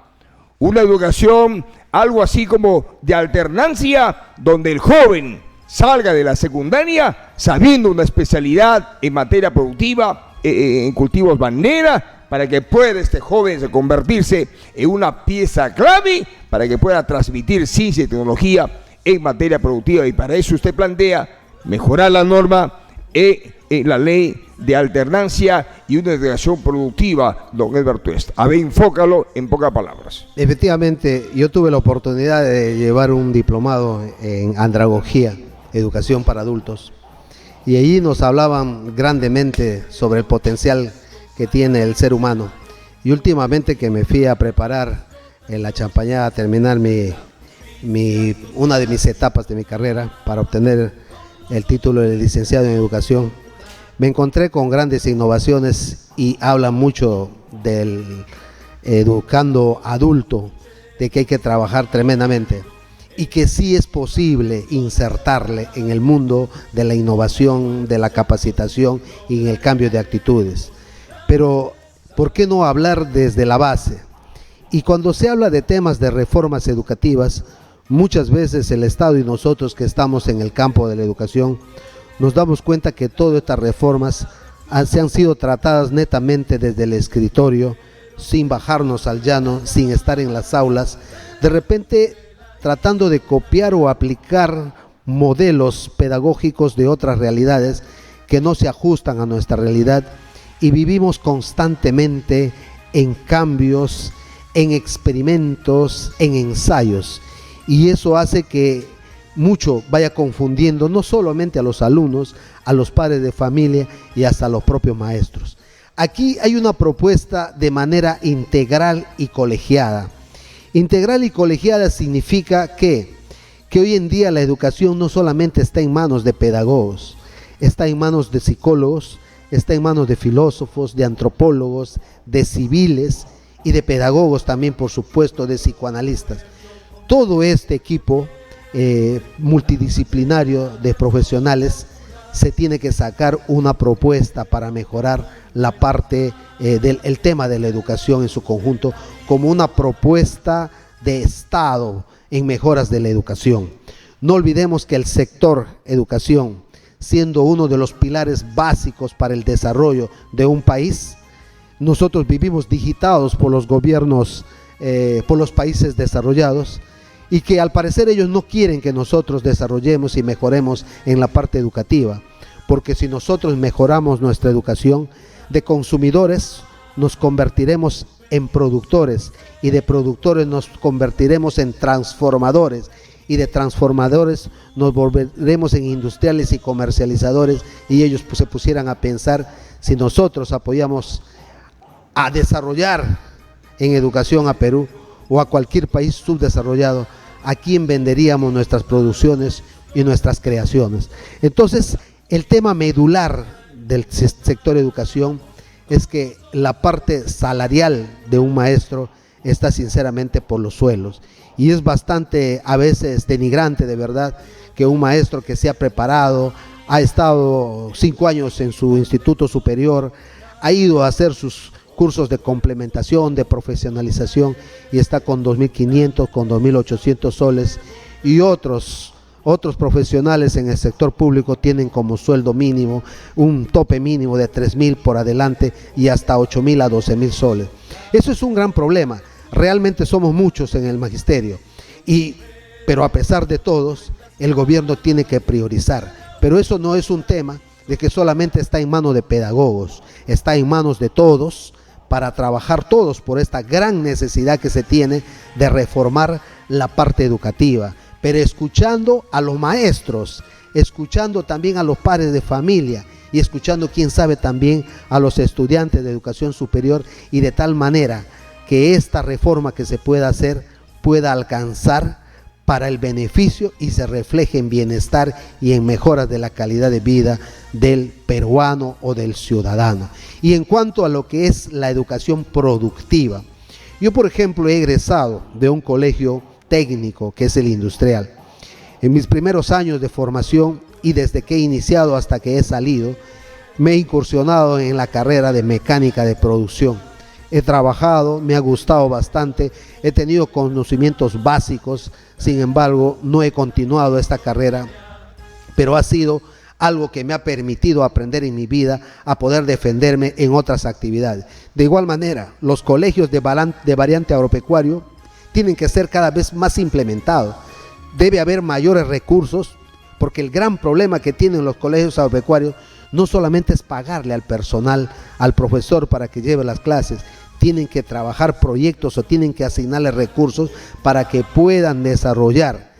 una educación algo así como de alternancia, donde el joven salga de la secundaria sabiendo una especialidad en materia productiva, en cultivos bandera, para que pueda este joven convertirse en una pieza clave, para que pueda transmitir ciencia y tecnología en materia productiva. Y para eso usted plantea mejorar la norma en la ley de alternancia y una educación productiva, don Edberto Tuesta. A ver, enfócalo en pocas palabras.
Efectivamente, yo tuve la oportunidad de llevar un diplomado en andragogía, educación para adultos, y allí nos hablaban grandemente sobre el potencial que tiene el ser humano. Y últimamente que me fui a preparar en la Champañá a terminar una de mis etapas de mi carrera para obtener el título de licenciado en educación, me encontré con grandes innovaciones y habla mucho del educando adulto, de que hay que trabajar tremendamente y que sí es posible insertarle en el mundo de la innovación, de la capacitación y en el cambio de actitudes. Pero, ¿por qué no hablar desde la base? Y cuando se habla de temas de reformas educativas, muchas veces el Estado y nosotros que estamos en el campo de la educación, nos damos cuenta que todas estas reformas se han sido tratadas netamente desde el escritorio, sin bajarnos al llano, sin estar en las aulas, de repente tratando de copiar o aplicar modelos pedagógicos de otras realidades que no se ajustan a nuestra realidad, y vivimos constantemente en cambios, en experimentos, en ensayos, y eso hace que mucho vaya confundiendo no solamente a los alumnos, a los padres de familia y hasta a los propios maestros. Aquí hay una propuesta de manera integral y colegiada. Integral y colegiada significa que hoy en día la educación no solamente está en manos de pedagogos, está en manos de psicólogos, está en manos de filósofos, de antropólogos, de civiles y de pedagogos también, por supuesto, de psicoanalistas. Todo este equipo multidisciplinario de profesionales se tiene que sacar una propuesta para mejorar la parte del tema de la educación en su conjunto, como una propuesta de Estado en mejoras de la educación. No olvidemos que el sector educación, siendo uno de los pilares básicos para el desarrollo de un país, nosotros vivimos digitados por los gobiernos, por los países desarrollados, y que al parecer ellos no quieren que nosotros desarrollemos y mejoremos en la parte educativa, porque si nosotros mejoramos nuestra educación, de consumidores nos convertiremos en productores, y de productores nos convertiremos en transformadores, y de transformadores nos volveremos en industriales y comercializadores, y ellos se pusieran a pensar, si nosotros apoyamos a desarrollar en educación a Perú o a cualquier país subdesarrollado, ¿a quién venderíamos nuestras producciones y nuestras creaciones? Entonces, el tema medular del sector educación es que la parte salarial de un maestro está sinceramente por los suelos, y es bastante a veces denigrante, de verdad, que un maestro que se ha preparado, ha estado 5 años en su instituto superior, ha ido a hacer sus cursos de complementación, de profesionalización, y está con 2.500, con 2.800 soles, y otros profesionales en el sector público tienen como sueldo mínimo un tope mínimo de 3.000 por adelante y hasta 8.000 a 12.000 soles. Eso es un gran problema. Realmente somos muchos en el magisterio, pero a pesar de todos, el gobierno tiene que priorizar. Pero eso no es un tema de que solamente está en manos de pedagogos, está en manos de todos, para trabajar todos por esta gran necesidad que se tiene de reformar la parte educativa, pero escuchando a los maestros, escuchando también a los padres de familia y escuchando, quién sabe, también a los estudiantes de educación superior, y de tal manera que esta reforma que se pueda hacer pueda alcanzar para el beneficio y se refleje en bienestar y en mejoras de la calidad de vida del peruano o del ciudadano. Y en cuanto a lo que es la educación productiva, yo, por ejemplo, he egresado de un colegio técnico que es el industrial. En mis primeros años de formación y desde que he iniciado hasta que he salido, me he incursionado en la carrera de mecánica de producción. He trabajado, me ha gustado bastante, he tenido conocimientos básicos, sin embargo, no he continuado esta carrera, pero ha sido algo que me ha permitido aprender en mi vida a poder defenderme en otras actividades. De igual manera, los colegios de variante agropecuario tienen que ser cada vez más implementados. Debe haber mayores recursos, porque el gran problema que tienen los colegios agropecuarios no solamente es pagarle al personal, al profesor para que lleve las clases, tienen que trabajar proyectos o tienen que asignarle recursos para que puedan desarrollar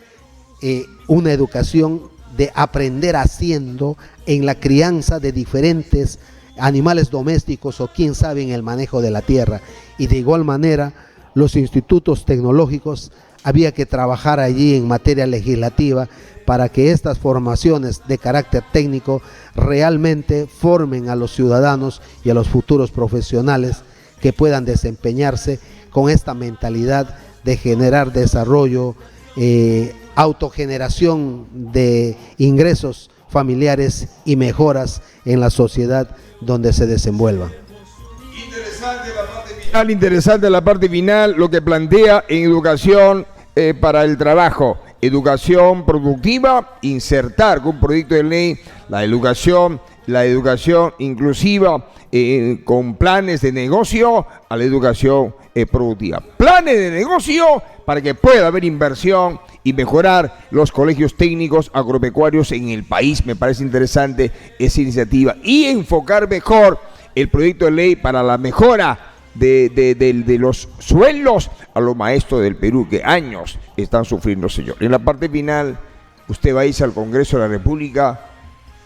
una educación de aprender haciendo en la crianza de diferentes animales domésticos o quién sabe en el manejo de la tierra. Y de igual manera, los institutos tecnológicos había que trabajar allí en materia legislativa para que estas formaciones de carácter técnico realmente formen a los ciudadanos y a los futuros profesionales que puedan desempeñarse con esta mentalidad de generar desarrollo, autogeneración de ingresos familiares y mejoras en la sociedad donde se desenvuelvan.
Interesante la parte final, lo que plantea en educación para el trabajo, educación productiva, insertar con un proyecto de ley la educación inclusiva, con planes de negocio a la educación productiva. Planes de negocio para que pueda haber inversión y mejorar los colegios técnicos agropecuarios en el país. Me parece interesante esa iniciativa. Y enfocar mejor el proyecto de ley para la mejora de los sueldos a los maestros del Perú, que años están sufriendo, señor. En la parte final, usted va a irse al Congreso de la República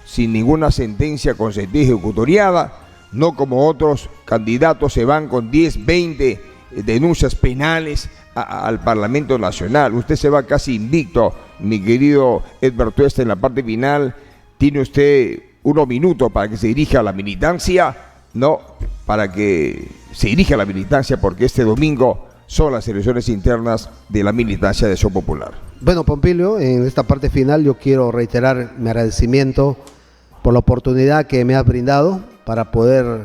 sin ninguna sentencia con sentencia ejecutoriada, no como otros candidatos se van con 10, 20 denuncias penales al Parlamento Nacional. Usted se va casi invicto, mi querido Edward Tuesta. En la parte final tiene usted unos minutos para que se dirija a la militancia, porque este domingo son las elecciones internas de la militancia de Acción Popular.
Bueno, Pompilio, en esta parte final yo quiero reiterar mi agradecimiento por la oportunidad que me has brindado para poder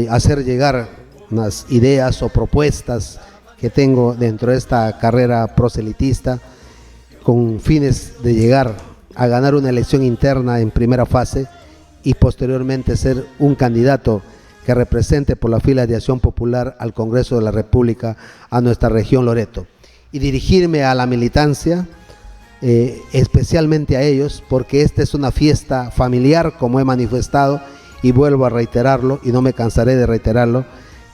hacer llegar unas ideas o propuestas que tengo dentro de esta carrera proselitista con fines de llegar a ganar una elección interna en primera fase y posteriormente ser un candidato que represente por la fila de Acción Popular al Congreso de la República a nuestra región Loreto, y dirigirme a la militancia, especialmente a ellos, porque esta es una fiesta familiar, como he manifestado, y vuelvo a reiterarlo, y no me cansaré de reiterarlo,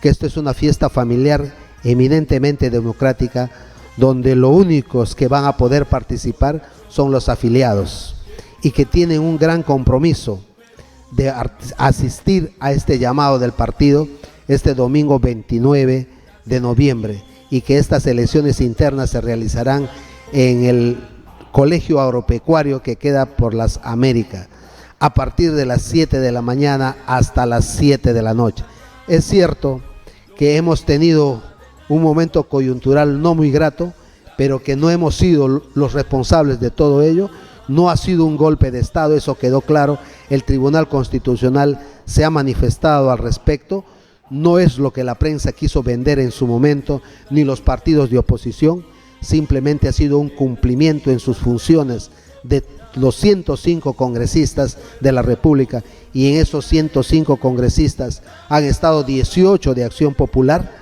que esto es una fiesta familiar eminentemente democrática, donde los únicos que van a poder participar son los afiliados, y que tienen un gran compromiso de asistir a este llamado del partido este domingo 29 de noviembre, y que estas elecciones internas se realizarán en el Colegio Agropecuario que queda por las Américas, a partir de las 7 de la mañana hasta las 7 de la noche. Es cierto que hemos tenido un momento coyuntural no muy grato, pero que no hemos sido los responsables de todo ello. No ha sido un golpe de Estado, eso quedó claro. El Tribunal Constitucional se ha manifestado al respecto. No es lo que la prensa quiso vender en su momento, ni los partidos de oposición. Simplemente ha sido un cumplimiento en sus funciones de los 105 congresistas de la República, y en esos 105 congresistas han estado 18 de Acción Popular,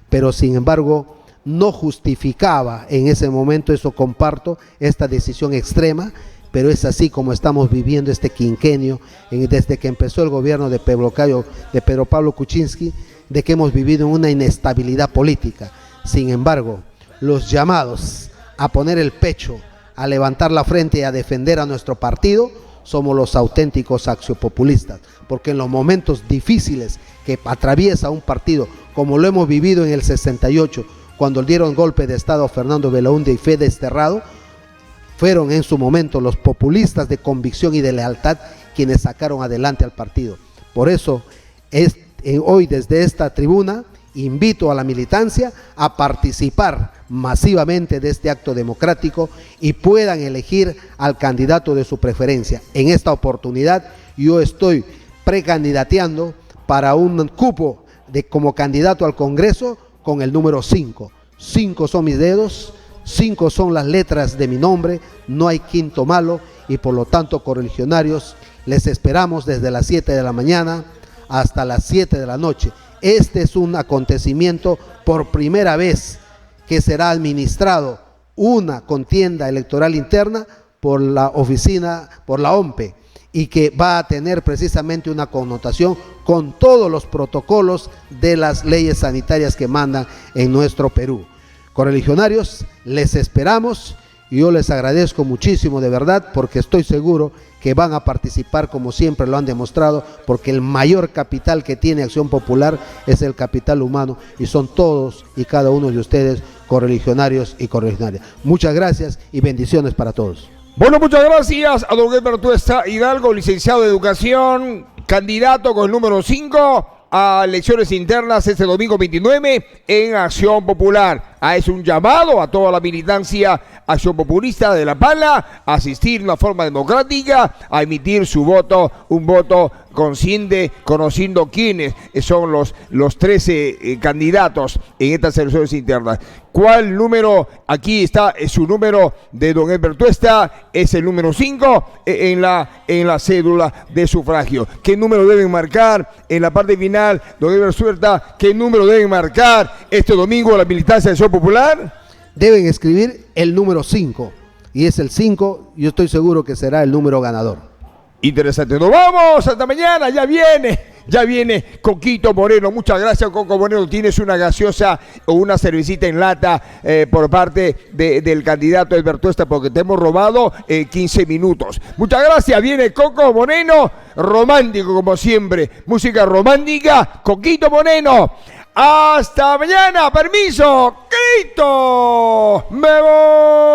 pero sin embargo no justificaba en ese momento, eso comparto, esta decisión extrema, pero es así como estamos viviendo este quinquenio, desde que empezó el gobierno de Pedro Pablo Kuczynski, de que hemos vivido en una inestabilidad política. Sin embargo, los llamados a poner el pecho, a levantar la frente y a defender a nuestro partido, somos los auténticos axiopopulistas, porque en los momentos difíciles que atraviesa un partido, como lo hemos vivido en el 68, cuando dieron golpe de Estado a Fernando Belaúnde y fue desterrado, fueron en su momento los populistas de convicción y de lealtad quienes sacaron adelante al partido. Por eso, hoy desde esta tribuna, invito a la militancia a participar masivamente de este acto democrático y puedan elegir al candidato de su preferencia. En esta oportunidad yo estoy precandidateando para un cupo como candidato al Congreso con el número 5. 5 son mis dedos, 5 son las letras de mi nombre, no hay quinto malo y por lo tanto, correligionarios, les esperamos desde las 7 de la mañana hasta las 7 de la noche. Este es un acontecimiento por primera vez que será administrado una contienda electoral interna por la oficina, por la OMPE, y que va a tener precisamente una connotación con todos los protocolos de las leyes sanitarias que mandan en nuestro Perú. Correligionarios, les esperamos y yo les agradezco muchísimo de verdad, porque estoy seguro que van a participar como siempre lo han demostrado, porque el mayor capital que tiene Acción Popular es el capital humano y son todos y cada uno de ustedes correligionarios y correligionarias. Muchas gracias y bendiciones para todos.
Bueno, muchas gracias a don Edgar Tuesta Hidalgo, licenciado de Educación, candidato con el número 5 a elecciones internas este domingo 29 en Acción Popular. Es un llamado a toda la militancia Acción Populista de La Pala a asistir de una forma democrática, a emitir su voto, un voto consciente, conociendo quiénes son los 13 candidatos en estas elecciones internas. ¿Cuál número? Aquí está su número de don Edgar Tuesta, es el número 5 en la cédula de sufragio. ¿Qué número deben marcar en la parte final, don Edgar Tuesta? ¿Qué número deben marcar este domingo la militancia de Acción Popular?
Deben escribir el número 5 y es el 5, yo estoy seguro que será el número ganador.
Interesante. Nos vamos, hasta mañana, ya viene Coquito Moreno. Muchas gracias, Coco Moreno. Tienes una gaseosa o una cervecita en lata por parte del candidato Edgar Tuesta, porque te hemos robado 15 minutos. Muchas gracias, viene Coco Moreno, romántico como siempre, música romántica, Coquito Moreno. Hasta mañana, permiso, Cristo, me voy.